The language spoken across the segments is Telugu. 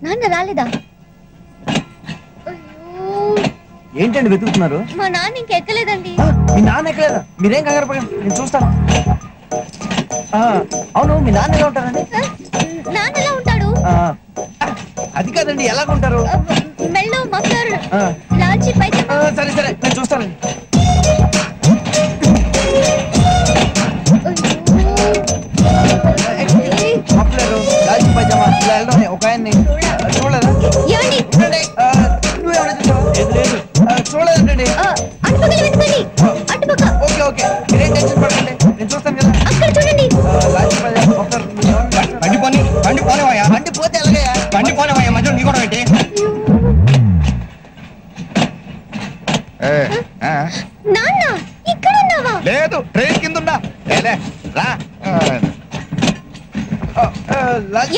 నాన్న రాలేదా? ఏంటండి వెతుకుతున్నారు? మా నాన్న ఇంకెక్కలేదండి. మీ నాన్న ఎక్కలేదా? మీరేం కంగారు పడండి, నేను చూస్తాను. అవును, మీ నాన్న ఎలా ఉంటారండి? నాన్న ఎలా ఉంటాడు? అది కాదండి, ఎలాగుంటారు? మెల్లో మఫ్లర్, లాల్చి పైజామా. సరే సరే, నేను చూస్తానండి. మఫ్లర్, లాల్చి పైజామా ఇలా వెళ్ళడం ఒక ఆయన్ని చూడలేదా? నువ్వేమైనా చూసావా? చూడలేదండి. ఓకే ఓకే, మీరేం టెన్షన్ పడకండి, నేను చూస్తాను కదా. అక్కడ చూడండి. లాల్చి పైజామా మఫ్లర్. బండి పోనీ, బండి పోనేవయ్యా. బండి పోతే ఎలాగయ్యా? బండి పోనేవయ్యా, మధ్యలో నీ కూడా ఏంటి? నాన్న ఇక్కడ ఉన్నావా? లేదు, ట్రైన్ కింద ఉన్నా. రా.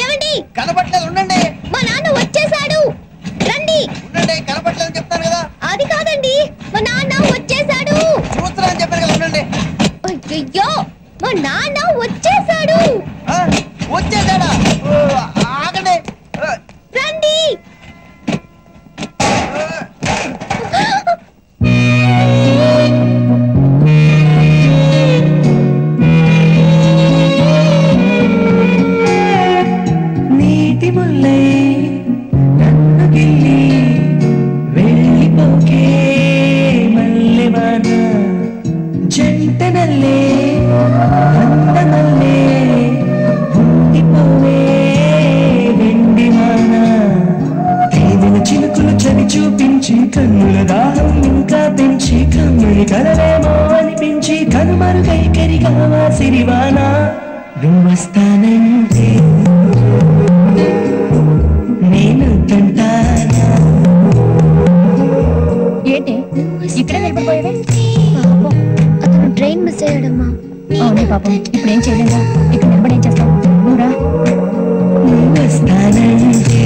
ఏమండి? కనపట్లేదు, ఉండండి. మా నాన్న వచ్చేసాడు, రండి. ఉండండి, కనపట్లేదని చెప్తాను కదా. అది కాదండి, మా నాన్న వచ్చేసాడు. చూస్తున్నా అని చెప్పాను కదా, ఉండండి. అయ్యో, మా నాన్న వచ్చేసాడు. వచ్చేసాడా? ఆగండి, రండి. నీటి ముల్లై నన్ను గిల్లి వెళ్ళిపోకే మల్లెవాన, జంటనల్లే అందమల్లే ఉండిపోవే వెండివాన. తేదెల చినుకులు చవి చూపించి కన్నుల దాహం ఇంకా పెంచి కమ్మడి కలవేమో అనిపించి కనుమరుగై కరిగావా సిరివాన. నువ్వొస్తానంటే నేను తంటానా. ఏంటి ఇక్కడే నిలబడిపోయావే? పాపం, అతను ట్రైన్ మిస్ అయ్యాడమ్మా. అవునే పాపం, ఇప్పుడు ఏం చేయలేదా? ఇక్కడ నిలబడి ఏం చేస్తావు? నువ్వురా. నువ్వొస్తానంటే